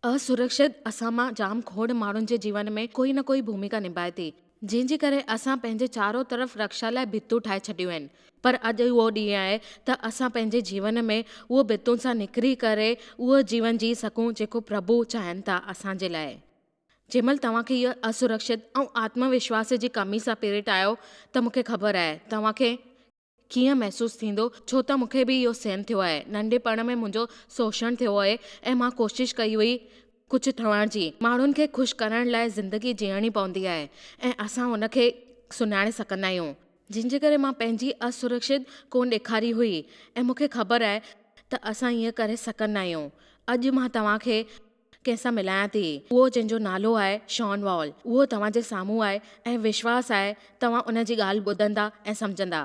असुरक्षित असां मां जाम खोड़ माण्हुनि जे जीवन में कोई न कोई भूमिका निभाए थी, जंहिंजे करे असां पंहिंजे चारो तरफ़ रक्षा लाइ भितूं ठाहे छॾियूं आहिनि। पर अॼु उहो ॾींहुं आहे त असां पंहिंजे जीवन में उहो भितुनि सां निकिरी करे उहो जीवन जी सघूं जेको प्रभु चाहिनि था असांजे लाइ। जंहिंमहिल तव्हांखे इहो असुरक्षित ऐं आत्मविश्वास जी कमी सां पीड़ित आहियो त मूंखे ख़बर आहे तव्हांखे कीअं महसूसु थींदो, छो त मूंखे बि इहो सहन थियो आहे। नंढपण में मुंहिंजो शोषण थियो आहे ऐं मां कोशिशि कई हुई कुझु ठहण जी। माण्हुनि खे ख़ुशि करण लाइ ज़िंदगी जीअणी पवंदी आहे ऐं असां हुनखे सुञाणे सघंदा आहियूं, जंहिंजे करे मां पंहिंजी असुरक्षित कोन ॾेखारी हुई ऐं मूंखे ख़बर आहे त असां ईअं करे सघंदा आहियूं। अॼु मां तव्हांखे कंहिंसां मिलायां थी, उहो जंहिंजो नालो आहे शॉन वॉल। उहो तव्हांजे साम्हूं आहे ऐं विश्वास आहे तव्हां उन जी ॻाल्हि ॿुधंदा ऐं सम्झंदा।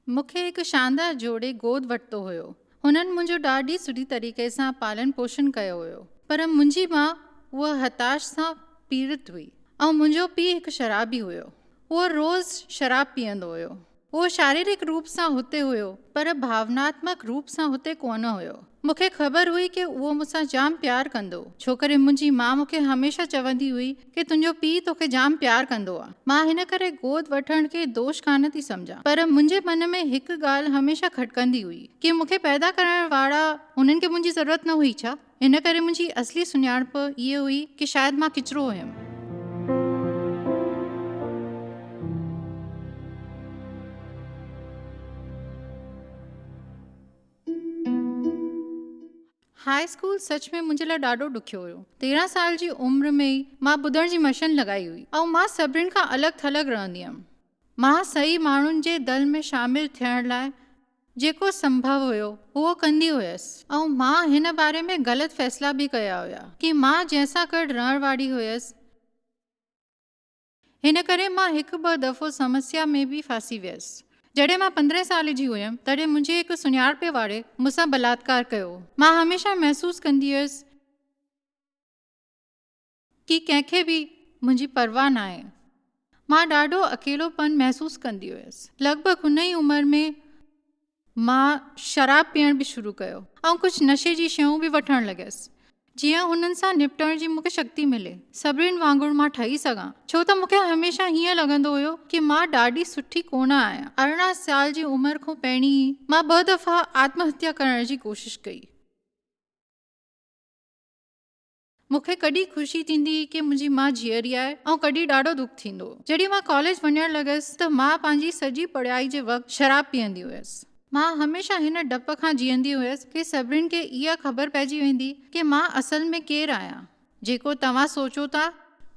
मूंखे हिकु शानदार जोड़े गोद वरितो हुयो। हुननि मुंहिंजो ॾाढी सुठी तरीक़े सां पालन पोषण कयो हुयो, पर मुंहिंजी माउ उहा हताश सां पीड़ित हुई ऐं मुंहिंजो पीउ हिकु शराबी हुयो। उहो रोज़ शराब पीअंदो हुयो। उहो शारीरिक रूप सां हुते हुयो पर भावनात्मक रूप सां हुते कोन हुयो। मूंखे ख़बर हुई कि उहो मूंसां जाम प्यार कंदो, छो करे मुंहिंजी माउ मूंखे हमेशह चवंदी हुई कि तुंहिंजो पीउ तोखे जाम प्यार कंदो आहे। मां हिन करे गोद वठण खे दोष कान थी सम्झां, पर मुंहिंजे मन में हिकु ॻाल्हि हमेशह खटकंदी हुई कि मूंखे पैदा करण वारा उन्हनि खे मुंहिंजी ज़रूरत न हुई छा। इन करे मुंहिंजी असली सुञाणप इहा हुई कि शायदि मां किचिरो हुयमि। हाई स्कूल सच में मुंहिंजे लाइ ॾाढो ॾुखियो हुयो। 13 साल जी उमिरि में ई मां ॿुधण जी मशीन लॻाई हुई ऐं मां सभिनीनि खां अलॻि थलॻि रहंदी हुयमि। मां सही माण्हुनि जे दल में शामिलु थियण लाइ जेको संभव हुयो उहो कंदी हुयसि ऐं मां हिन बारे में ग़लति फ़ैसिला बि कया हुया कि मां जंहिंसां गॾु रहण वारी हुयसि। हिन करे मां हिकु ॿ दफ़ो समस्या में बि फासी वियसि। जॾहिं मां 15 साल जी हुयमि तॾहिं मुंहिंजे हिकु सुञाणपे वारे मूंसां बलात्कार कयो। मां हमेशह महसूसु कंदी हुयसि कि कंहिंखे बि मुंहिंजी परवाह न आहे। मां ॾाढो अकेलोपन महसूसु कंदी हुयसि। लॻभॻि हुन ई उमिरि में मां शराब पीअण बि शुरू कयो ऐं कुझु नशे जी शयूं बि वठणु लॻियसि, जीअं हुननि सां निपटण जी मूंखे शक्ति मिले, सभिनीनि वांगुरु मां ठही सघां। छो त मूंखे हमेशह हीअं लॻंदो हुयो कि मां ॾाढी सुठी कोन आहियां। 18 साल जी उमिरि खां पहिरीं ई मां 2 दफ़ा आत्महत्या करण जी कोशिशि कई। मूंखे कॾहिं ख़ुशी थींदी कि मुंहिंजी माउ जीअरी आहे ऐं कॾहिं ॾाढो दुख थींदो। जॾहिं मां कॉलेज वञणु लॻसि त मां पंहिंजी सॼी पढ़ाई जे वक़्तु शराब पीअंदी हुयसि। मां हमेशह हिन डप खां जीअंदी हुयसि कि सभिनीनि खे इहा ख़बर पइजी वेंदी कि मां असल में केरु आहियां। जेको तव्हां सोचो था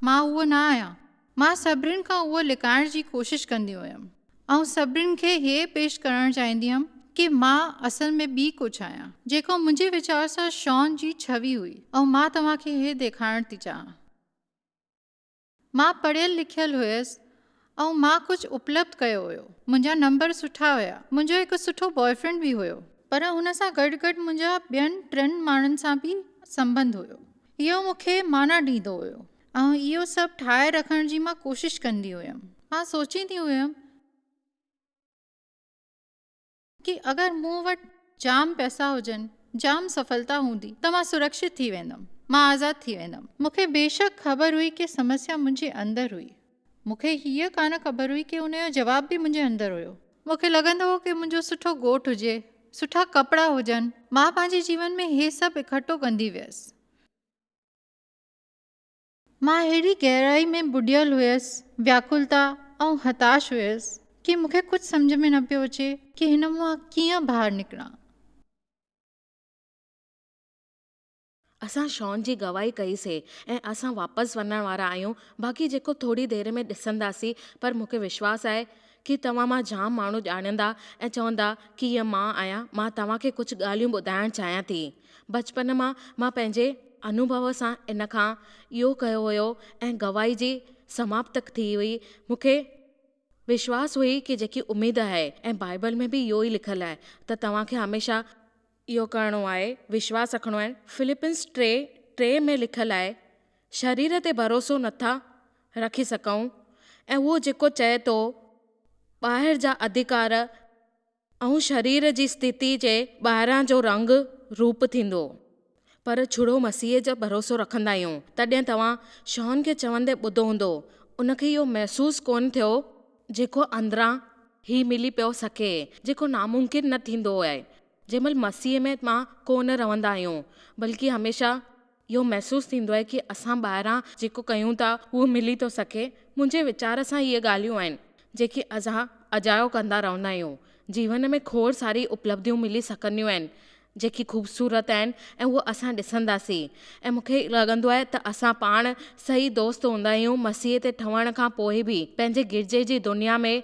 मां उहो न आहियां। मां सभिनीनि खां उहो लिकाइण जी कोशिशि कंदी हुयमि ऐं सभिनीनि खे इहे पेश करणु चाहींदी हुयमि कि मां असल में ॿी कुझु आहियां, जेको मुंहिंजे वीचार सां शॉन जी छवि हुई ऐं मां तव्हांखे इहे ॾेखारणु थी चाहियां। मां पढ़ियल लिखियल हुयसि ऐं मां कुझु उपलब्ध कयो हुयो। मुंहिंजा नंबर सुठा हुया। मुंहिंजो हिकु सुठो बॉयफ्रेंड बि हुयो, पर हुन सां गॾु गॾु मुंहिंजा ॿियनि 3 माण्हुनि सां बि संबंध हुयो। इहो मूंखे माना ॾींदो हुयो ऐं इहो सभु ठाहे रखण जी मां कोशिशि कंदी हुयमि। मां सोचींदी हुयमि कि अगरि मूं वटि जाम पैसा हुजनि, जाम सफलता हूंदी त मां सुरक्षित थी वेंदमि, मां आज़ादु थी वेंदमि। मूंखे बेशक ख़बर हुई कि समस्या मुंहिंजे अंदरि हुई। मूंखे हीअ कान ख़बर हुई कि उन जो जवाब बि मुंहिंजे अंदरि हुयो। मूंखे लॻंदो हो कि मुंहिंजो सुठो घोटु हुजे, सुठा कपिड़ा हुजनि। मां पंहिंजे जीवन में इहे सभु इकठो कंदी वियसि। मां अहिड़ी गहराई में बुॾियल हुयसि, व्याकुलता ऐं हताश हुयसि कि मूंखे कुझु सम्झ में न पियो अचे कि हिन मां कीअं ॿाहिरि निकिरां। असां शॉन जी गवाही कईसीं ऐं असां वापसि वञण वारा आहियूं। बाक़ी जेको थोरी देरि में ॾिसंदासीं, पर मूंखे विश्वास आहे कि तव्हां मां जाम माण्हू ॼाणंदा ऐं चवंदा कि हीअ मां आहियां। मां तव्हांखे कुझु ॻाल्हियूं ॿुधाइणु चाहियां थी। बचपन मां पंहिंजे अनुभव सां इन खां इहो कयो हुयो ऐं गवाही जी समाप्त थी हुई। मूंखे विश्वास हुई कि जेकी उमेद आहे, ऐं बाइबल में बि इहो ई लिखियलु आहे त तव्हांखे हमेशह इहो करिणो आहे, विश्वास रखिणो आहे। फिलिपिन्स 3:3 में लिखियलु आहे, शरीर ते भरोसो नथा रखी सघूं ऐं उहो जेको चए थो ॿाहिरि जा अधिकार ऐं शरीर जी स्थिति जे ॿाहिरां जो रंग रूप थींदो। पर छुड़ो मसीह जो भरोसो रखंदा आहियूं तॾहिं तव्हां शॉन खे चवंदे ॿुधो हूंदो, उनखे इहो महसूसु कोन थियो जेको अंदरां ही मिली पियो सघे, जेको नामुमकिन न थींदो आहे जंहिंमहिल मसीह में मां कोन रहंदा आहियूं, बल्कि हमेशह इहो महसूसु थींदो आहे कि असां ॿाहिरां जेको कयूं था उहो मिली थो सघे। मुंहिंजे वीचार सां इहे ॻाल्हियूं आहिनि जेके असां अजायो कंदा रहंदा आहियूं। जीवन में खोड़ सारी उपलब्धियूं मिली सघंदियूं आहिनि जेकी ख़ूबसूरत आहिनि ऐं उहो असां ॾिसंदासीं। ऐं मूंखे लॻंदो आहे त असां पाण सही दोस्त हूंदा आहियूं मसीह ते ठहण खां पोइ बि पंहिंजे गिरजे जी दुनिया में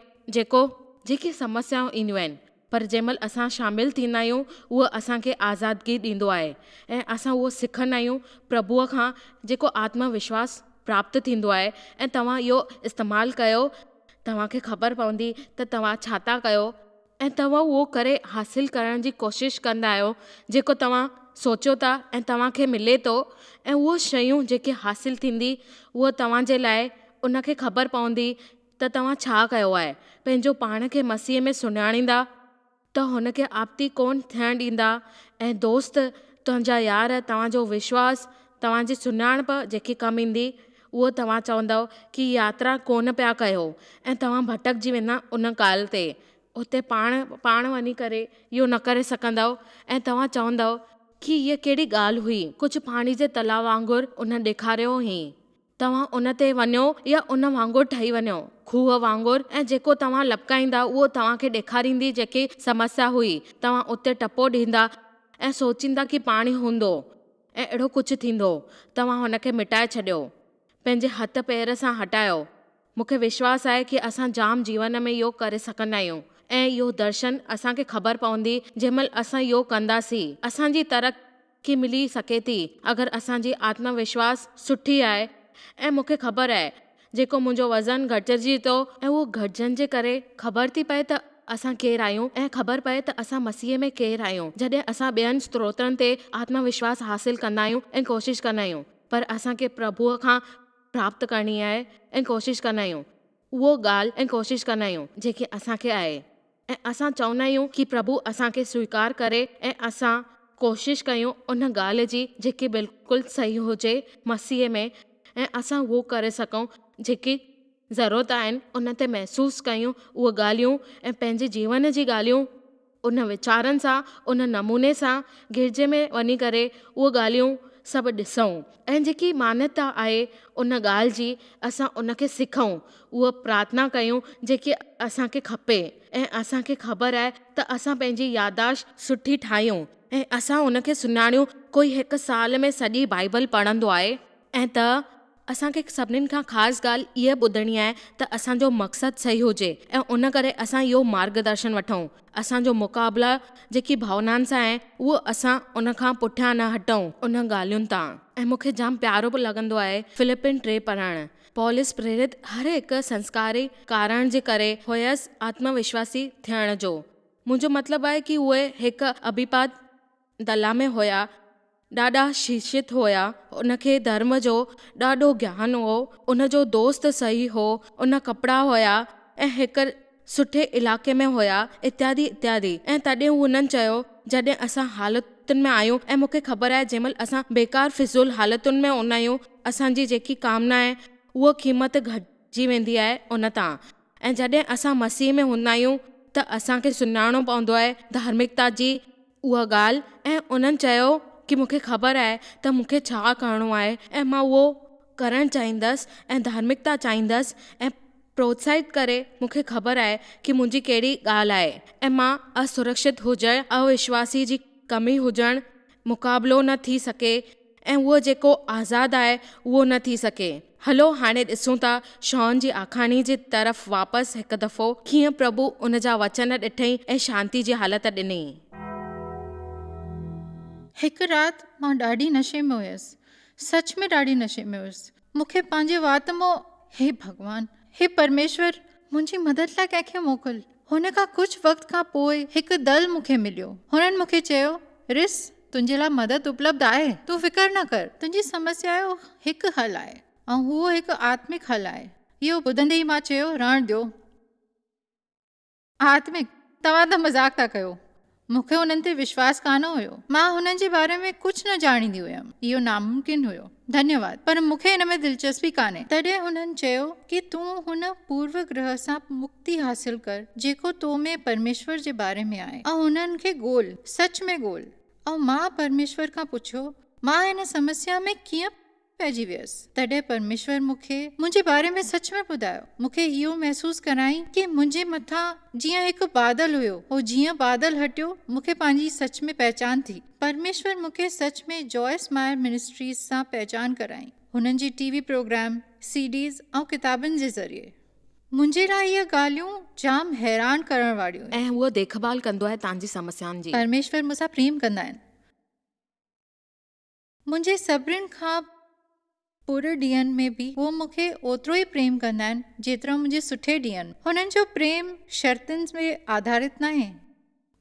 जेकी समस्याऊं ईंदियूं आहिनि, पर जंहिंमहिल असां शामिलु थींदा आहियूं उहो असांखे आज़ादगी ॾींदो आहे ऐं असां उहो सिखंदा आहियूं प्रभुअ खां, जेको आत्मविश्वास प्राप्त थींदो आहे। ऐं तव्हां इहो इस्तेमालु कयो, तव्हांखे ख़बर पवंदी त तव्हां छा था कयो ऐं तव्हां उहो करे हासिलु करण जी कोशिशि कंदा आहियो जेको तव्हां सोचियो था ऐं तव्हांखे मिले थो। ऐं उहो शयूं जेके हासिलु थींदी उहो तव्हांजे लाइ उनखे ख़बर पवंदी त तव्हां छा कयो आहे। पंहिंजो पाण खे मसीह में सुञाणींदा त हुनखे आपती कोन थियणु ॾींदा। ऐं दोस्त, तुंहिंजा यार, तव्हांजो विश्वास, तव्हांजी सुञाणप जेकी कमु ईंदी उहो तव्हां चवंदव कि यात्रा कोन पिया कयो ऐं तव्हां भटकजी वेंदा उन ॻाल्हि ते। उते पाण वञी करे इहो न करे सघंदव ऐं तव्हां चवंदव कि हीअ कहिड़ी ॻाल्हि हुई, कुझु पाणी जे तलाउ वांगुरु उन ॾेखारियो हुई। तव्हां उन ते वञो या उन वांगुरु ठही वञो, खूह वांगुरु, ऐं जेको तव्हां लपकाईंदा उहो तव्हांखे ॾेखारींदी जेकी समस्या हुई। तव्हां उते टपो ॾींदा ऐं सोचींदा कि पाणी हूंदो ऐं अहिड़ो कुझु थींदो। तव्हां हुनखे मिटाए छॾियो, पंहिंजे हथ पेर सां हटायो। मूंखे विश्वास आहे कि असां जाम जीवन में इहो करे सघंदा आहियूं ऐं इहो दर्शन असांखे ख़बर पवंदी जंहिंमहिल असां इहो कंदासीं। असांजी तरक़ी मिली सघे थी अगरि असांजी आत्मविश्वास सुठी आहे। ऐं मूंखे ख़बर आहे जेको मुंहिंजो वज़न घटिजी थो ऐं उहो घटिजण जे करे ख़बर थी पए त असां केरु आहियूं ऐं ख़बर पए त असां मसीह में केरु आहियूं। जॾहिं असां ॿियनि स्त्रोतनि ते आत्मविश्वास हासिलु कंदा आहियूं ऐं कोशिशि कंदा आहियूं, पर असांखे प्रभुअ खां प्राप्त करणी आहे ऐं कोशिशि कंदा आहियूं उहो ॻाल्हि ऐं कोशिशि कंदा आहियूं जेके असांखे आहे। ऐं असां चवंदा आहियूं कि प्रभु असांखे स्वीकार करे ऐं असां कोशिशि कयूं उन ॻाल्हि जी जेकी बिल्कुलु सही हुजे मसीह में, ऐं असां उहो करे सघूं जेकी ज़रूरत आहिनि उन ते महसूसु कयूं उहे ॻाल्हियूं ऐं पंहिंजे जीवन जी ॻाल्हियूं उन वीचारनि सां, उन नमूने सां गिरजे में वञी करे उहे ॻाल्हियूं सभु ॾिसूं ऐं जेकी मान्यता आहे उन ॻाल्हि जी असां उनखे सिखूं, उहा प्रार्थना कयूं जेकी असांखे खपे। ऐं असांखे ख़बर आहे त असां पंहिंजी यादाश्त सुठी ठाहियूं ऐं असां उनखे सुञाणियूं। कोई 1 साल में सॼी बाइबल पढ़ंदो आहे ऐं त असांखे सभिनीनि खां ख़ासि ॻाल्हि इहा ॿुधणी आहे त असांजो मक़सदु सही हुजे ऐं उन करे असां इहो मार्गदर्शन वठूं। असांजो मुक़ाबला जेकी भावनाउनि सां आहे उहो असां उन खां पुठियां न हटूं उन ॻाल्हियुनि तां। ऐं मूंखे जाम प्यारो बि लॻंदो आहे फिलिपिन 3 पढ़णु। पौलुस प्रेरित हर हिकु संस्कारी कारण जे करे हुयसि आत्मविश्वासी थियण जो। मुंहिंजो मतिलबु आहे कि उहे हिकु अभिपात दला में हुया, ॾाढा शिक्षित हुया, उनखे धर्म जो ॾाढो ज्ञान हो, उनजो दोस्त सही हो, उन कपिड़ा हुया ऐं हिकु सुठे इलाइक़े में हुया, इत्यादि इत्यादि। ऐं तॾहिं हुननि चयो जॾहिं असां हालतुनि में आहियूं ऐं मूंखे ख़बर आहे जंहिंमहिल असां बेकार फिज़ूल हालतुनि में हूंदा आहियूं असांजी जेकी कामना आहे उहा क़ीमत घटिजी वेंदी आहे उन तां। ऐं जॾहिं असां मसीह में हूंदा आहियूं त असांखे सुञाणो पवंदो आहे धार्मिकता जी उहा ॻाल्हि। ऐं उन्हनि चयो कि मूंखे ख़बर आहे त मूंखे छा करिणो आहे ऐं मां उहो करणु चाहींदसि ऐं धार्मिकता चाहींदसि ऐं प्रोत्साहित करे मूंखे ख़बर आहे कि मुंहिंजी कहिड़ी ॻाल्हि आहे ऐं मां असुरक्षित हुजणु, अविश्वासी जी कमी हुजणु, मुक़ाबिलो न थी सघे ऐं उहो जेको आज़ादु आहे उहो न थी सघे। हलो हाणे ॾिसूं था शॉन जी आखाणी जी तरफ़ वापसि हिकु दफ़ो कीअं प्रभु उन जा वचन ॾिठई ऐं शांती जी हालत ॾिनई। हिकु राति मां ॾाढी नशे में हुयसि, सच में ॾाढी नशे में हुयसि। मूंखे पंहिंजे वात मां हे भॻवान, हे परमेश्वर, मुंहिंजी मदद लाइ कंहिंखे मोकिल। हुन खां कुझु वक़्त खां पोइ हिकु दल मूंखे मिलियो। हुननि मूंखे चयो, रिस, तुंहिंजे लाइ मदद उपलब्ध आहे, तूं फिकर न कर, तुंहिंजी समस्या जो हिकु हल आहे ऐं उहो हिकु आत्मिक हल आहे। इहो ॿुधंदे ई मां चयो, रहण ॾियो। आत्मिक, तव्हां त मज़ाक था कयो। मूंखे हुननि ते विश्वास कान हुयो। मां हुननि जे बारे में कुझु न ॼाणींदी हुयमि। इहो नामुमकिन हुयो। धन्यवाद, पर मूंखे हिन में दिलचस्पी कान्हे। तॾहिं हुननि चयो कि तूं हुन पूर्व ग्रह सां मुक्ति हासिल कर जेको तो में परमेश्वर जे बारे में आहे, ऐं हुननि खे ॻोल्ह, सच में ॻोल्ह। ऐं मां परमेश्वर खां पुछियो, मां हिन समस्या में कीअं पइजी वियसि। तॾहिं परमेश्वर मूंखे मुंहिंजे बारे में सच में ॿुधायो। मूंखे इहो महसूस कराई कि मुंहिंजे मथां जीअं हिकु बादल हुयो, हो जीअं बादल हटियो, मूंखे पंहिंजी सच में पहचान थी। परमेश्वर मूंखे सच में जॉयस मायर मिनिस्ट्रीज़ सां पहचान कराई, हुननि जी टीवी प्रोग्राम, सीडीज़ ऐं किताबनि जे ज़रिए। मुंहिंजे लाइ इहे ॻाल्हियूं जाम हैरान करण वारियूं आहिनि। ऐं उहो देखभाल कंदो आहे तव्हांजी समस्याउनि जी। परमेश्वर मूंसां प्रेम कंदा आहिनि। मुंहिंजे सभिनीनि खां बुरे ॾींहंनि में बि उहो मूंखे ओतिरो ई प्रेम कंदा आहिनि जेतिरा मुंहिंजे सुठे ॾींहंनि। हुननि जो प्रेम शर्तुनि में आधारित न आहे।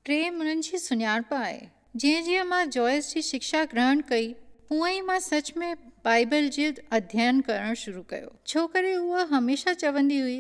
प्रेम हुननि जी सुञाणप आहे। जीअं जीअं मां जॉयस जी शिक्षा ग्रहण कई, हूअं ई मां सच में बाइबल जो अध्ययन करणु शुरू कयो। छो करे उहा हमेशह चवंदी हुई,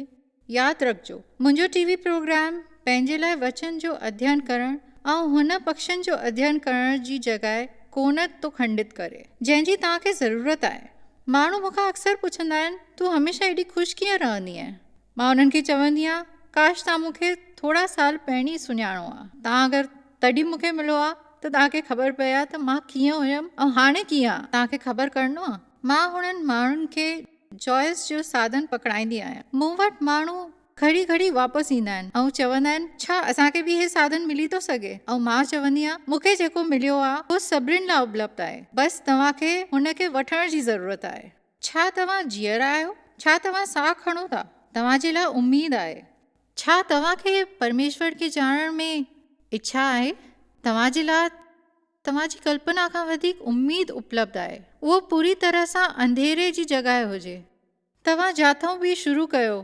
यादि रखिजो, मुंहिंजो टीवी प्रोग्राम पंहिंजे लाइ वचन जो अध्ययन करणु ऐं हुन पक्षनि जो अध्ययन करण जी जॻह कोन थो खंडित करे जंहिंजी तव्हांखे ज़रूरत आहे। माण्हू मूंखां अक्सर पुछंदा आहिनि, तूं हमेशह एॾी ख़ुशि कीअं रहंदी आहीं? मां उन्हनि खे चवंदी आहियां, काश तव्हां मूंखे थोरा साल पहिरीं सुञाणो आहे। तव्हां अगरि तॾहिं मूंखे मिलो आहे त तव्हांखे ख़बर पए आहे त मां कीअं हुयमि ऐं हाणे कीअं आहे, तव्हांखे ख़बर करणो आहे। मां हुननि माण्हुनि खे जॉयस जो साधन पकड़ाईंदी आहियां। मूं वटि माण्हू घड़ी घड़ी वापसि ईंदा आहिनि ऐं चवंदा आहिनि, छा असांखे बि इहे साधन मिली थो सघे? ऐं मां चवंदी आहियां, मूंखे जेको मिलियो आहे उहो सभिनीनि लाइ उपलब्ध आहे, बसि तव्हांखे हुनखे वठण जी ज़रूरत आहे। छा तव्हां जीअर आहियो? छा तव्हां साह खणो था? तव्हांजे लाइ उमेद आहे। छा तव्हांखे परमेश्वर खे ॼाणण में इच्छा आहे? तव्हांजे लाइ तव्हांजी कल्पना खां वधीक उमेद उपलब्ध आहे। उहो पूरी तरह सां अंधेरे जी जॻह हुजे। तव्हां जाथों बि शुरू कयो,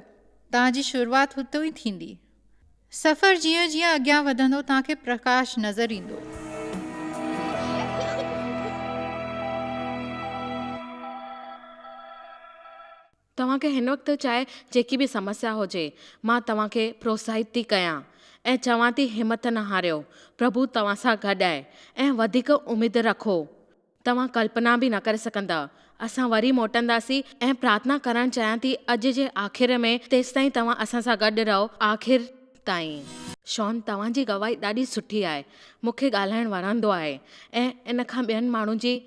तव्हांजी शुरूआति हुतो ई थींदी। सफ़र जीअं जीअं अॻियां वधंदो, तव्हांखे प्रकाश नज़र ईंदो। तव्हांखे हिन वक़्तु चाहे जेकी बि समस्या हुजे, मां तव्हांखे प्रोत्साहित थी कयां ऐं चवां थी, हिमत न हारियो। प्रभु तव्हां सां गॾु आहे ऐं वधीक उमेद रखो। तव्हां कल्पना बि न करे सघंदा। असां वरी मोटंदासीं ऐं प्रार्थना करणु चाहियां थी अॼु जे आख़िर में, तेसि ताईं तव्हां असां सां गॾु रहो आख़िर ताईं। शॉन, तव्हांजी गवाही ॾाढी सुठी आहे। मूंखे ॻाल्हाइणु वणंदो आहे ऐं इन खां ॿियनि माण्हुनि जी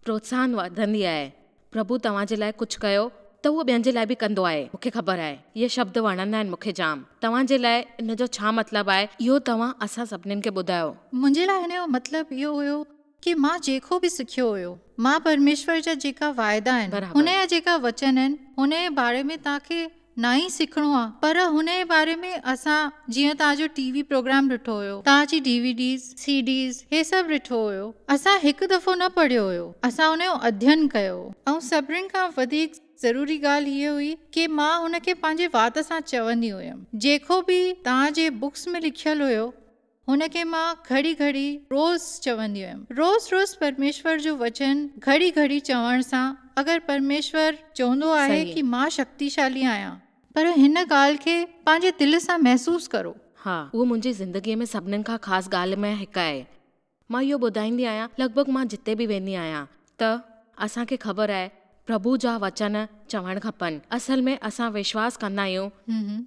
प्रोत्साहन वधंदी आहे। प्रभु तव्हांजे लाइ कुझु कयो त उहो ॿियनि जे लाइ बि कंदो आहे। मूंखे ख़बर आहे, इहे शब्द वणंदा आहिनि मूंखे जाम। तव्हांजे लाइ इन जो छा मतिलबु आहे, इहो तव्हां असां सभिनीनि खे ॿुधायो। मुंहिंजे लाइ हिन जो मतिलबु इहो हुयो कि मां जेको बि सिखियो हुयो, मां परमेश्वर जा जेका वाइदा आहिनि, हुन जा जेका वचन आहिनि, हुन जे बारे में तव्हांखे न ई सिखणो आहे, पर हुन जे बारे में असां जीअं तव्हांजो टीवी प्रोग्राम ॾिठो हुयो, तव्हांजी डीवीडीज़, सीडीज़, हे सभु ॾिठो हुयो, असां हिकु दफ़ो न पढ़ियो हुयो, असां हुन जो अध्ययन कयो। ऐं सभिनीनि खां वधीक ज़रूरी ॻाल्हि हीअ हुई कि मां हुनखे पंहिंजे वात सां चवंदी हुयमि। जेको बि तव्हांजे बुक्स में लिखियलु हुयो, हुनखे मां घड़ी घड़ी रोज़ चवंदी हुयमि। रोज़ परमेश्वर जो वचन घड़ी घड़ी चवण सां, अगरि परमेश्वर चवंदो आहे कि मां शक्तिशाली आहियां, पर हिन ॻाल्हि खे पंहिंजे दिलि सां महसूसु करो। हा, उहो मुंहिंजी ज़िंदगीअ में सभिनीनि खां ख़ासि ॻाल्हि में हिकु आहे। मां इहो ॿुधाईंदी आहियां, लॻभॻि मां जिते बि वेंदी आहियां त असांखे ख़बर आहे प्रभु जा वचन चवणु खपनि। असल में असां विश्वास कंदा आहियूं।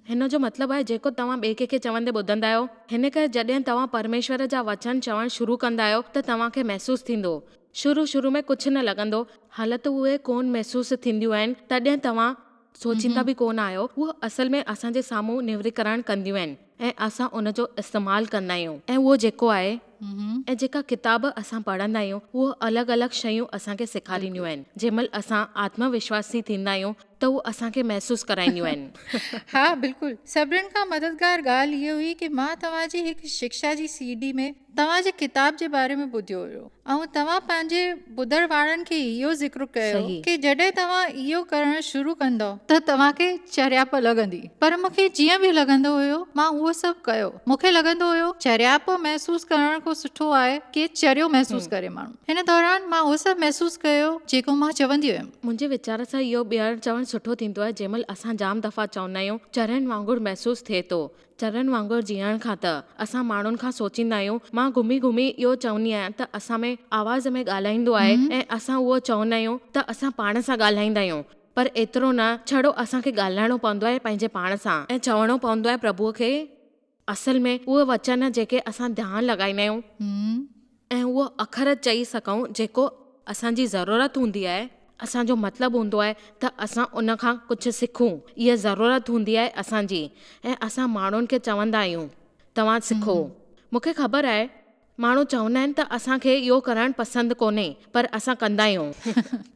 हिन जो मतिलबु आहे जेको तव्हां ॿिए कंहिंखे चवंदे ॿुधंदा आहियो, हिन करे जॾहिं तव्हां परमेश्वर जा वचन चवणु शुरू कंदा आहियो त तव्हांखे महसूसु थींदो। शुरू में कुझु न लॻंदो, हालत उहे कोन महसूसु थींदियूं आहिनि, तॾहिं तव्हां सोचींदा बि कोन आहियो। उहो असल में असांजे साम्हूं निवरीकरण कंदियूं आहिनि ऐं असां उन जो इस्तेमालु कंदा आहियूं। ऐं उहो जेको आहे ऐं जेका किताब असां पढ़ंदा आहियूं, उहो अलॻि अलॻि शयूं असांखे सेखारींदियूं आहिनि। जंहिं महिल असां आत्मविश्वासी थींदा आहियूं त उहो असांखे महसूसु कराईंदियूं आहिनि। हा, बिल्कुलु। सभिनीनि खां मददगार ॻाल्हि इहा हुई कि मां तव्हांजी हिकु शिक्षा जी सीडी में तव्हांजे किताब जे बारे में ॿुधियो हुयो ऐं तव्हां पंहिंजे ॿुधण वारनि खे इहो ज़िक्र कयो कि जॾहिं तव्हां इहो करणु शुरू कंदव त तव्हांखे चरियाप लॻंदी। पर मूंखे जीअं बि लॻंदो हुयो, मां उहो सभु कयो। मूंखे लॻंदो हुयो चरियाप महसूसु करण को सुठो आहे कि चरियो महसूस करे माण्हू। हिन दौरान मां उहो सभु महसूस कयो जेको मां चवंदी हुयमि। मुंहिंजे वीचार सां इहो ॿीहर चवणु सुठो थींदो आहे जंहिंमहिल असां जाम दफ़ा चवंदा आहियूं चरनि वांगुरु महसूस थिए थो। चरनि वांगुरु जीअण खां त असां माण्हुनि खां सोचींदा आहियूं। मां घुमी घुमी इहो चवंदी आहियां त असां में आवाज़ में ॻाल्हाईंदो आहे ऐं असां उहो चवंदा आहियूं त असां पाण सां ॻाल्हाईंदा आहियूं, पर एतिरो न, छड़ो असांखे ॻाल्हाइणो पवंदो आहे पंहिंजे पाण सां ऐं चवणो पवंदो आहे प्रभुअ खे असल में उहे वचन जेके असां ध्यानु लॻाईंदा आहियूं ऐं उहो अखर चई सघूं जेको असांजी ज़रूरत हूंदी आहे, असांजो मतिलबु हूंदो आहे त असां उन खां कुझु सिखूं। इहा ज़रूरत हूंदी आहे असांजी ऐं असां माण्हुनि खे चवंदा आहियूं तव्हां सिखो। मूंखे ख़बर आहे माण्हू चवंदा आहिनि त असांखे इहो करणु पसंदि कोन्हे, पर असां कंदा आहियूं।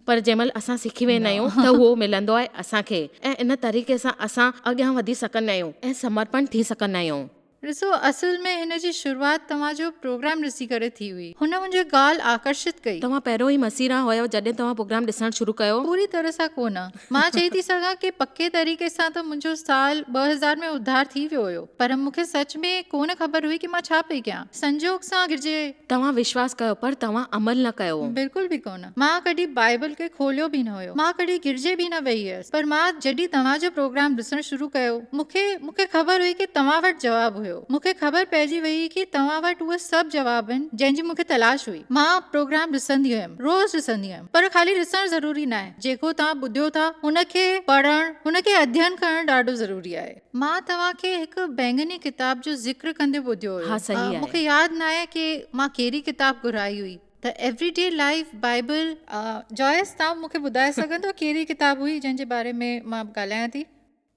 पर जंहिंमहिल असां सिखी वेंदा आहियूं त उहो मिलंदो आहे असांखे ऐं इन तरीक़े सां असां अॻियां वधी सघंदा आहियूं ऐं समर्पण थी सघंदा आहियूं। ॾिसो, असल में हिन जी शुरूआति तव्हांजो प्रोग्राम ॾिसी करे थी हुई। हुन मुंहिंजी ॻाल्हि आकर्षित कई। तव्हां पहिरियों ई मसीहा हुयो जॾहिं तव्हां प्रोग्राम ॾिसणु शुरू कयो? पूरी तरह सां कोन। मां चई थी सघां कि पके तरीक़े सां त मुंहिंजो साल 2000 में उद्धार थी वियो हुयो, पर मूंखे सच में कोन ख़बर हुई कि मां छा पई कयां। संजोग सां गिरजे तव्हां विश्वास कयो पर तव्हां अमल न कयो। बिल्कुल बि कोन। मां कॾहिं बाइबल खे खोलियो बि न हुयो, मां कॾहिं गिरजे बि न वई हुयसि, पर मां जॾहिं तव्हांजो प्रोग्राम ॾिसणु शुरू कयो मूंखे ख़बर हुई कि तव्हां वटि जवाब हुयो। मूंखे ख़बर पइजी वई कि तव्हां वटि उहे सभु जवाब आहिनि जंहिंजी मूंखे तलाश हुई। मां प्रोग्राम ॾिसंदी हुयमि, रोज़ ॾिसंदी हुयमि, पर ख़ाली ॾिसणु ज़रूरी न आहे। जेको तव्हां ॿुधियो था हुनखे पढ़णु, हुनखे अध्ययन करणु ॾाढो ज़रूरी आहे। मां तव्हांखे हिकु बैंगनी किताब जो ज़िक्र कंदे ॿुधियो हुयो। हा, सही आहे। मूंखे यादि न आहे कि मां कहिड़ी किताब घुराई हुई। The everyday life Bible. Joyce, तव्हां मूंखे ॿुधाए सघंदो कहिड़ी किताब हुई जंहिंजे बारे में मां ॻाल्हायां थी?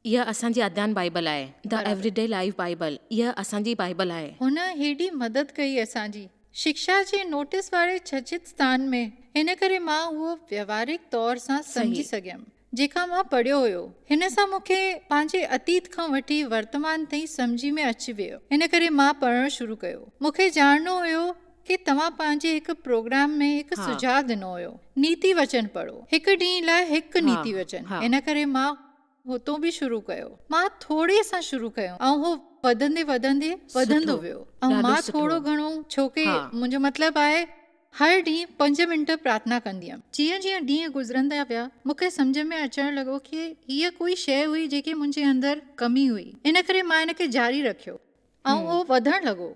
इहा असांजी अध्ययन बाइबल आहे, द एवरीडे लाइफ बाइबल। इहा असांजी बाइबल आहे। हुन हेॾी मदद कई असांजी शिक्षा जे नोटिस वारे छचित स्थान में, हिन करे मां उहो व्यवहारिक तौर सां समझी सघियमि जेका मां पढ़ियो हुयो। हिन सां मूंखे पंहिंजे अतीत खां वठी वर्तमान ताईं समझी में अची वियो। हिन करे मां पढ़णु शुरू कयो। मूंखे ॼाणनो हुयो कि तव्हां पंहिंजे हिकु प्रोग्राम में हिकु सुझाव ॾिनो हुयो, नीति वचन पढ़ो, हिकु ॾींहुं लाइ हिकु नीति वचन। हिन करे मां हुतो बि शुरू कयो। मां थोरे सां शुरू कयो ऐं उहो वधंदे वधंदे वधंदो वियो। ऐं मां थोरो घणो, छोकी मुंहिंजो मतिलबु आहे हर ॾींहुं 5 मिंट प्रार्थना कंदी हुयमि। जीअं जीअं ॾींहं गुज़रंदा विया मूंखे सम्झ में अचणु लॻो कि हीअ कोई शइ हुई जेकी मुंहिंजे अंदरि कमी हुई। इन करे मां हिनखे जारी रखियो ऐं उहो वधणु लॻो।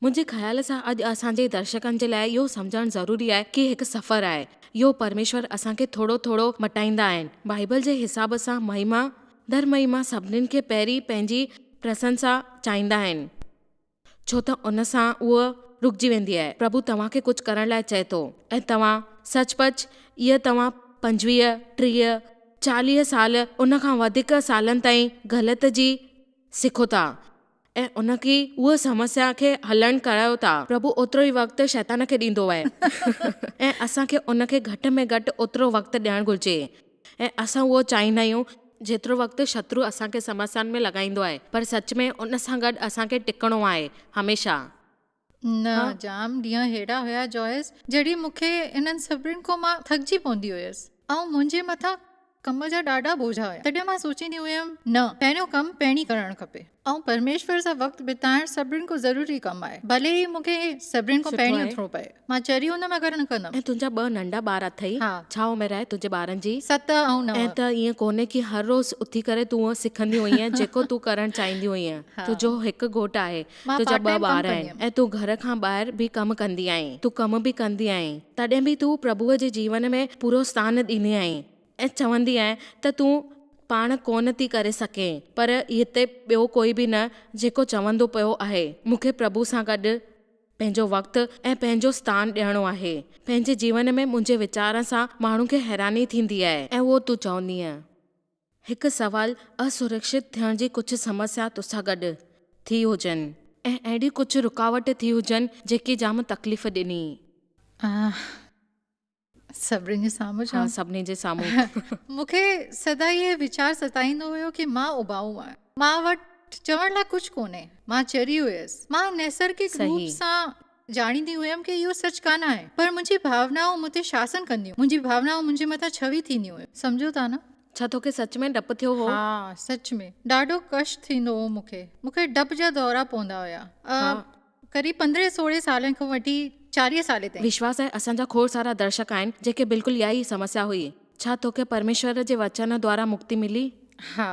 मुंहिंजे ख़्याल सां अॼु असांजे दर्शकनि जे लाइ इहो सम्झणु ज़रूरी आहे कि हिकु सफ़र आहे। इहो परमेश्वर असांखे थोरो थोरो मटाईंदा आहिनि। बाइबल जे हिसाब सां महिमा दर महिमा सभिनीनि खे पहिरीं पंहिंजी प्रशंसा चाहींदा आहिनि, छो त उन सां उहा रुकिजी वेंदी आहे। प्रभु तव्हांखे कुझु करण लाइ चए थो ऐं तव्हां सचपच इहा तव्हां 25, 30, 40 साल उन खां वधीक सालनि ताईं ग़लति जी सिखो था ऐं उनखे उहा समस्या खे हलणु करायो था। प्रभु ओतिरो ई वक़्तु शैतान खे ॾींदो आहे ऐं असांखे उनखे घटि में घटि ओतिरो वक़्तु ॾियणु घुरिजे ऐं असां उहो चाहींदा आहियूं जेतिरो वक़्तु शत्रु असांखे समस्याउनि में लॻाईंदो आहे, पर सच में उन सां गॾु असांखे टिकणो आहे हमेशा। न, जाम ॾींहं हेड़ा हुया जॉयस जॾहिं मूंखे इन्हनि सभिनीनि खां मां थकिजी पवंदी हुयसि ऐं मुंहिंजे मथां कम जा ॾाढा बोझा हुया। तॾहिं मां सोचींदी हुयमि न, पहिरियों कमु पहिरीं करणु खपे ऐं परमेश्वर सां वक़्तु बिताइणु सभिनीनि खां ज़रूरी कमु आहे, भले ई मूंखे सभिनीनि खां पहिरीं उथिणो पए। मां चरी हुन में अगरि न कंदमि। ऐं तुंहिंजा 2 नंढा ॿार अथई? छा उमिरि आहे तुंहिंजे ॿारनि जी? 7 ऐं 9। ऐं त ईअं कोन्हे कि हर रोज़ उथी करे तूं सिखंदी हुई जेको तूं करणु चाहींदी हुई। तुंहिंजो हिकु घोटु आहे, तुंहिंजा 2 ॿार आहिनि ऐं तूं घर खां ॿाहिरि बि कमु कंदी आहीं, तूं कमु बि कंदी आहीं, तॾहिं बि तूं प्रभुअ जे जीवन में पूरो स्थान ॾींदी आहीं ऐं चवंदी आहीं त तूं पाण कोन थी करे सघे। पर हिते ॿियो कोई बि न जेको चवंदो पियो आहे मूंखे प्रभु सां गॾु पंहिंजो वक़्तु ऐं पंहिंजो स्थान ॾियणो आहे। पंहिंजे जीवन में मुंहिंजे वीचार सां माण्हू खे हैरानी थींदी आहे ऐं उहो तूं चवंदी आहे। हिकु सवाल, असुरक्षित थियण जी कुझु समस्या तोसां गॾु थी हुजनि ऐं अहिड़ी कुझु रुकावट थी हुजनि जेकी जाम तकलीफ़ ॾिनी? सभिनी जे साम्हूं? हा, सभिनी जे साम्हूं। मूंखे सदा इहे वीचार सताईंदो हुयो कि मां उबाऊ आहियां, मां वटि चवण लाइ कुझु कोन्हे, मां चरी हुयसि। मां नैसर्गिक रूप सां ॼाणींदी हुयमि कि इहो सच कान आहे, पर मुंहिंजी भावनाऊं मूं ते शासन कंदियूं, मुंहिंजी भावनाऊं मुंहिंजे मथां छवी थींदियूं हुयूं। सम्झो था न? छा तोखे सच में डपु थियो हो? हा, सच में ॾाढो कष्ट थींदो हो मूंखे डप जा दौरा पवंदा हुया। करीब 15-16 सालनि खां वठी 40 साल ताईं। विश्वास आहे असांजा खोड़ सारा दर्शक आहिनि जेके बिल्कुलु इहा ई समस्या हुई। छा तोखे परमेश्वर जे वचन द्वारा मुक्ति मिली? हा,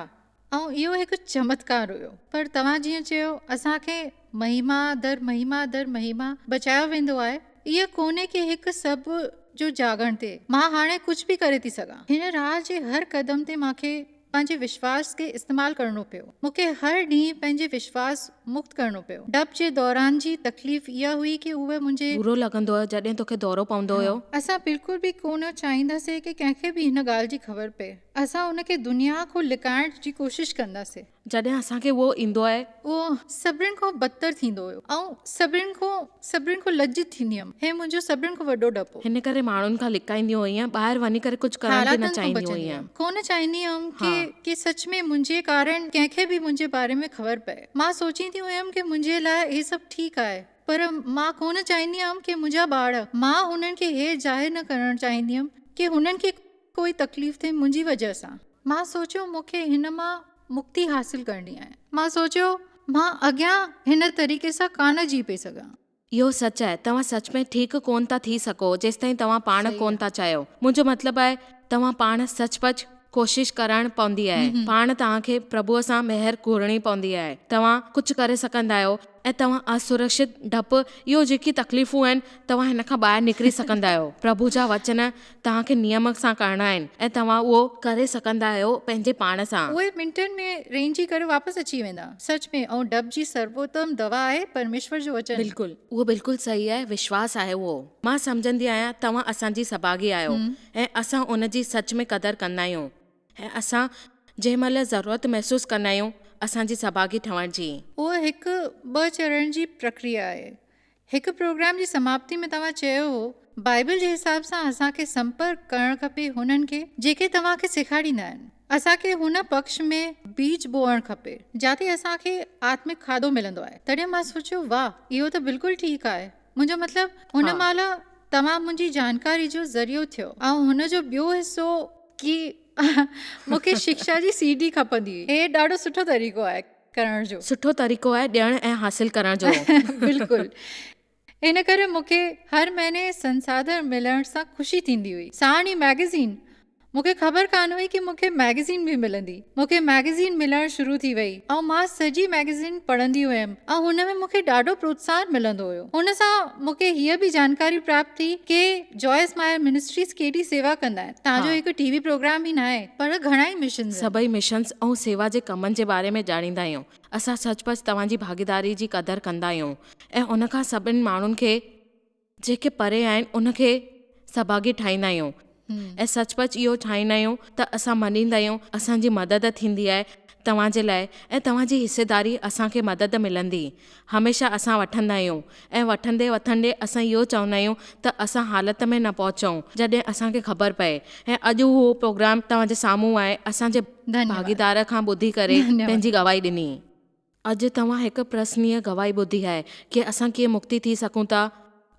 ऐं इहो हिकु चमत्कार हुयो। पर तव्हां जीअं चयो असांखे महिमा दर महिमा दर महिमा बचायो वेंदो आहे, इहो कोन्हे की हिकु सभु जो जागण ते मां हाणे कुझु बि करे थी सघां। हिन राह जे हर कदम ते मूंखे पंहिंजे विश्वास खे इस्तेमालु करणो पियो। मूंखे हर ॾींहुं पंहिंजे विश्वास मुक्त करणो पियो। डप जे दौरान जी तकलीफ़ इहा हुई की उहे मुंहिंजे बुरो लॻंदो हुयो जॾहिं तोखे दौरो पवंदो हुयो? असां बिल्कुलु बि कोन चाहींदासीं की कंहिंखे बि हिन ॻाल्हि जी ख़बर पए। असां उनखे दुनिया खां लिकाइण जी कोशिशि कंदासीं। जॾहिं असांखे उहो ईंदो आहे उहो सभिनीनि खां बदतर थींदो हुयो ऐं सभिनीनि खां लज्जित थींदी हुयमि। हे मुंहिंजो सभिनीनि खां वॾो डपु हो। हिन करे माण्हुनि खां लिकाईंदी हुई, ॿाहिरि वञी करे कुझु करण बि न हालातनि खां चाहींदी बचंदी हुई। हुयमि। कोन चाहींदी हुयमि कि सच में मुंहिंजे कारण कंहिंखे बि मुंहिंजे बारे में ख़बर पए। मां सोचींदी हुयमि कि मुंहिंजे लाइ हे सभु ठीकु आहे, पर मां कोन चाहींदी हुयमि कि मुंहिंजा ॿार, मां हुननि खे हे ज़ाहिर न करणु चाहींदी हुयमि कि हुननि खे कोई तकलीफ़ थिए मुंहिंजी वजह सां। मां सोचियो मूंखे हिन मां मुक्ति हासिल करणी आहे। मां सोचियो मां अॻियां हिन तरीक़े सां कान जी पई सघां। इहो सच आहे, तव्हां सच में ठीकु कोन था थी सघो जेसिताईं तव्हां पाण कोन था चाहियो। मुंहिंजो मतिलबु आहे तव्हां पाण सचपच कोशिशि करणु पवंदी आहे। पाण तव्हांखे प्रभुअ सां मेहर घुरणी पवंदी आहे। तव्हां कुझु करे सघंदा आहियो ऐं तव्हां असुरक्षित डपु इहो जेकी तकलीफ़ूं आहिनि तव्हां हिन खां ॿाहिरि निकिरी सघंदा आहियो। प्रभु जा वचन तव्हांखे नियम सां करणा आहिनि ऐं तव्हां उहो करे सघंदा आहियो पंहिंजे पाण सां। उहे मिंटनि में रेंजी करे वापसि अची वेंदा सच में। ऐं डप जी सर्वोत्तम दवा आहे परमेश्वर जो वचन। बिल्कुलु, उहो बिल्कुलु सही आहे। विश्वास आहे उहो। मां सम्झंदी आहियां तव्हां असांजी सहभागी आहियो ऐं असां उनजी सच में क़दुरु कंदा आहियूं ऐं असां जंहिं महिल ज़रूरत महसूसु कंदा आहियूं असांजी सहभागी ठहण जी। उहा हिकु 2 चरण जी प्रक्रिया आहे। हिकु प्रोग्राम जी समाप्ति में तव्हां चयो हो बाइबल जे हिसाब सां असांखे संपर्क करणु खपे हुननि खे जेके तव्हांखे सेखारींदा आहिनि। असांखे हुन पक्ष में बीज बोअणु खपे जिते असांखे आत्मिक खाधो मिलंदो आहे। तॾहिं मां सोचियो वाह, इहो त बिल्कुलु ठीकु आहे। मुंहिंजो मतिलबु हुन महिल तव्हां मुंहिंजी जानकारी जो ज़रियो थियो। ऐं हुनजो ॿियो हिसो की मूंखे शिक्षा जी CD खपंदी हुई। हे ॾाढो सुठो तरीक़ो आहे करण जो। सुठो तरीक़ो आहे ॾियण ऐं हासिल करण जो। बिल्कुलु। इन करे मूंखे हर महीने संसाधन मिलण सां ख़ुशी थींदी हुई। साण ई मैगज़ीन, मूंखे ख़बर कान हुई कि मूंखे मैगज़ीन बि मिलंदी। मूंखे मैगज़ीन मिलणु शुरू थी वई ऐं मां सॼी मैगज़ीन पढ़ंदी हुयमि ऐं हुन में मूंखे ॾाढो प्रोत्साहन मिलंदो हुयो। हुन सां मूंखे हीअ बि जानकारी प्राप्त थी कि जॉयस मायर मिनिस्ट्रीज़ केॾी सेवा कंदा आहिनि। तव्हांजो हिकु TV प्रोग्राम ई न आहे पर घणाई मिशन, सभई मिशन्स ऐं सेवा जे कमनि जे बारे में ॼाणींदा आहियूं। असां सचपच तव्हांजी भागीदारी जी क़दुरु कंदा आहियूं ऐं उनखां सभिनि माण्हुनि खे जेके परे आहिनि उनखे सहभागी ठाहींदा आहियूं ऐं सचपच इहो ठाहींदा आहियूं त असां मञींदा आहियूं असांजी मदद थींदी आहे तव्हांजे लाइ ऐं तव्हांजी हिसेदारी असांखे मदद मिलंदी। हमेशह असां वठंदा आहियूं ऐं वठंदे असां इहो चवंदा आहियूं त असां हालत में न पहुचूं जॾहिं असांखे ख़बर पए। ऐं अॼु उहो प्रोग्राम तव्हांजे साम्हूं आहे। असांजे भागीदार खां ॿुधी करे पंहिंजी गवाही ॾिनी। अॼु तव्हां हिकु प्रसनीय गवाही ॿुधी आहे कि असां कीअं मुक्ति थी सघूं था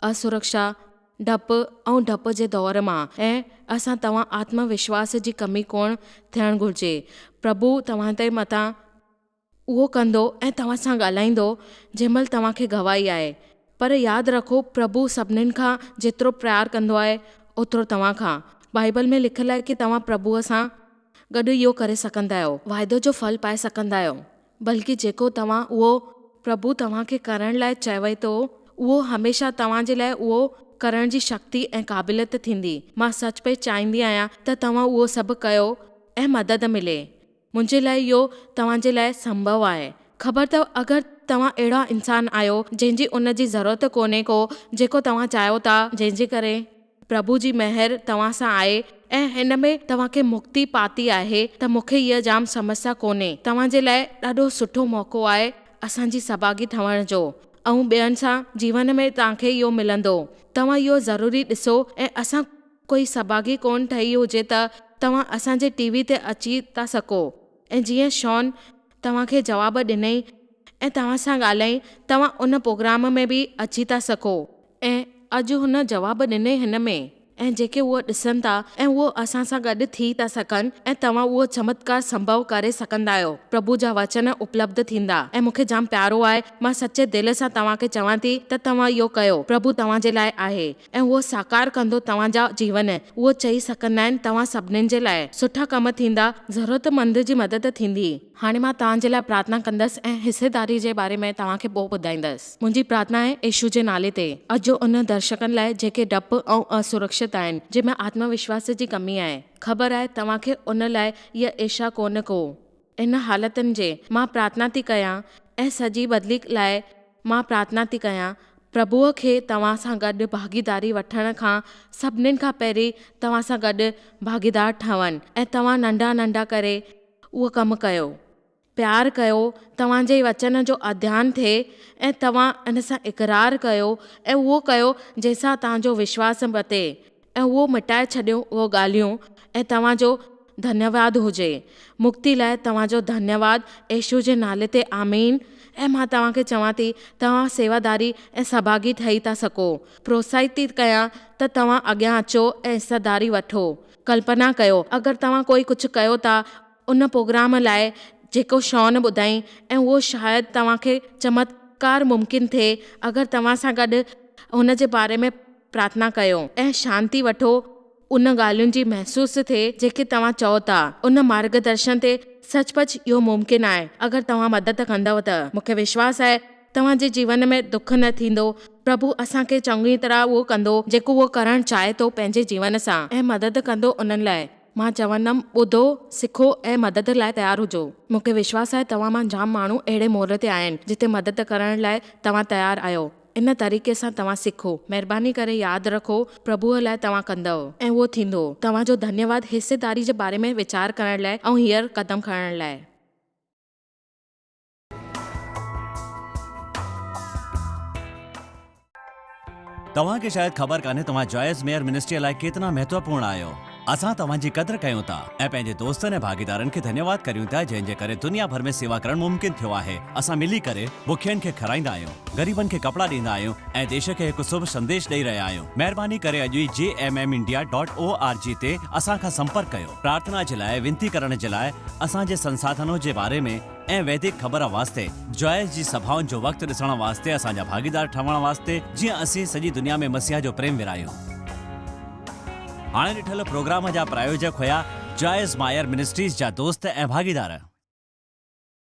असुरक्षा डप जे दौर मां। ऐं असां तव्हां आत्मविश्वास जी कमी कोन थियणु घुरिजे। प्रभु तव्हां ते मथां उहो कंदो ऐं तव्हां सां ॻाल्हाईंदो जंहिंमहिल तव्हांखे गवाही आहे। पर यादि रखो प्रभु सभिनीनि खां जेतिरो प्यारु कंदो आहे ओतिरो तव्हां खां। बाइबल में लिखियलु आहे कि तव्हां प्रभुअ सां गॾु इहो करे सघंदा आहियो, वाइदो जो फल पाए सघंदा आहियो। बल्कि जेको तव्हां उहो प्रभु तव्हांखे करण लाइ चवे थो उहो हमेशह तव्हांजे लाइ उहो करण जी शक्ति ऐं क़ाबिलियत थींदी। मां सच पे चाहींदी आहियां त तव्हां उहो सभु कयो ऐं मदद मिले। मुंहिंजे लाइ इहो तव्हांजे लाइ संभव आहे। ख़बर अथव अगरि तव्हां अहिड़ा इंसान आहियो जंहिंजी उन जी ज़रूरत कोन्हे को जेको तव्हां चाहियो था, जंहिंजे करे प्रभु जी मेहर तव्हां सां आहे ऐं हिन में तव्हांखे मुक्ति पाती आहे त मूंखे इहा जाम समस्या कोन्हे। तव्हांजे लाइ ॾाढो सुठो मौक़ो आहे असांजी सहभागी ठहण जो ऐं ॿियनि सां जीवन में तव्हांखे इहो मिलंदो। तव्हां इहो ज़रूरी ॾिसो ऐं असां कोई सहभागी कोन ठही हुजे त तव्हां असांजे TV ते अची था सघो ऐं जीअं शॉन तव्हांखे जवाबु ॾिनई ऐं तव्हां सां ॻाल्हाई तव्हां उन प्रोग्राम में बि अची था सघो। ऐं अॼु हुन जवाबु ॾिनई हिन में ऐं जेके उहो ॾिसनि था ऐं उहो असां सां गॾु थी था सघनि ऐं तव्हां उहो चमत्कार संभव करे सघंदा आहियो। प्रभु जा वचन उपलब्ध थींदा ऐं मूंखे जाम प्यारो आहे। मां सचे दिलि सां तव्हांखे चवां थी त तव्हां इहो कयो। प्रभु तव्हां जे लाइ आहे ऐं उहो साकार कंदो तव्हांजा जीवन। उहो चई सघंदा आहिनि तव्हां सभिनीनि जे लाइ सुठा कम थींदा, ज़रूरतमंद जी मदद थींदी। हाणे मां तव्हांजे लाइ प्रार्थना कंदसि ऐं हिसेदारी जे बारे में तव्हांखे पोइ ॿुधाईंदसि। मुंहिंजी प्रार्थना आहे यीशु जे नाले ते। अॼु उन दर्शकनि लाइ जेके डपु ऐं असुरक्षित आहिनि, जंहिंमें आत्मविश्वास जी कमी आहे, ख़बर आहे तव्हांखे उन लाइ इहा इच्छा कोन को। इन हालतुनि जे मां प्रार्थना थी कयां ऐं सॼी बदिली लाइ मां प्रार्थना थी कयां। प्रभुअ खे तव्हां सां गॾु भागीदारी वठण खां सभिनीनि खां पहिरीं तव्हां सां गॾु भागीदार ठहनि ऐं तव्हां नंढा नंढा करे उहो कमु कयो। प्यार कयो, तव्हांजे वचन जो अध्ययन थिए ऐं तव्हां इन सां इक़रार कयो ऐं उहो कयो जंहिंसां तव्हांजो विश्वास वधे ऐं उहो मिटाए छॾियो उहो ॻाल्हियूं ऐं तव्हांजो धन्यवाद हुजे। मुक्ति लाइ तव्हांजो धन्यवाद यीशु जे नाले ते आमीन। ऐं मां तव्हांखे चवां थी तव्हां सेवादारी ऐं सहभागी ठही था सघो। प्रोत्साहित थी कयां त तव्हां अॻियां अचो ऐं हिस्सेदारी वठो। कल्पना कयो अगरि तव्हां कोई कुझु कयो था उन प्रोग्राम लाइ जेको शॉन ॿुधाई ऐं उहो शायदि तव्हांखे चमत्कार मुमकिन थिए अगरि तव्हां सां गॾु हुन जे बारे में प्रार्थना कयो ऐं शांती वठो। उन ॻाल्हियुनि जी महसूस थिए जेके तव्हां चओ था। उन मार्गदर्शन ते सचपच इहो मुमकिन आहे अगरि तव्हां मदद कंदव त। मूंखे विश्वास आहे तव्हांजे जीवन में दुख न थींदो। प्रभु असांखे चङी तरह उहो कंदो जेको उहो करणु चाहे थो पंहिंजे जीवन सां ऐं मदद कंदो उन्हनि लाइ। मां चवंदमि ॿुधो, सिखो ऐं मदद लाइ तयारु हुजो। मूंखे विश्वास आहे तव्हां मां जाम माण्हू अहिड़े मोड़ ते आहिनि जिते मदद करण लाइ तव्हां तयारु आहियो। इन तरीक़े सां तव्हां सिखो। महिरबानी करे यादि रखो प्रभुअ लाइ तव्हां कंदव ऐं उहो थींदो। तव्हांजो धन्यवाद हिसेदारी जे बारे में वीचार करण लाइ ऐं हींअर कदम खणण लाइ। तव्हांखे शायदि ख़बर कान्हे तव्हां जॉयस मेयर मिनिस्ट्री लाइ केतिरा महत्वपूर्ण आहियो। असां तव्हांजी क़दुरु कयूं था ऐं पंहिंजे दोस्तनि ऐं भागीदारनि खे धन्यवाद करियूं था जंहिंजे करे दुनिया भर में सेवा करणु मुमकिन थियो आहे। असां मिली करे बुखियनि खे खाराईंदा आहियूं, ग़रीबनि खे कपिड़ा ॾींदा आहियूं ऐं देश खे हिकु शुभ संदेश ॾेई रहिया आहियूं। महिरबानी करे अॼु ई jmmindia.org ते असां खां संपर्क कयो। प्रार्थना जे लाइ, विनती करण जे लाइ, असांजे संसाधनों जे बारे में ऐं वैदिक ख़बर वास्ते, जॉयस जी सभाउनि जो वक़्तु ॾिसण वास्ते, असांजा भागीदार ठहण वास्ते, जीअं असीं सॼी दुनिया में मसीह जो प्रेम विरायूं। हाणे ॾिठल प्रोग्राम जा प्रायोजक हुया जॉयस मायर मिनिस्ट्रीज़ जा दोस्त ऐं भागीदार।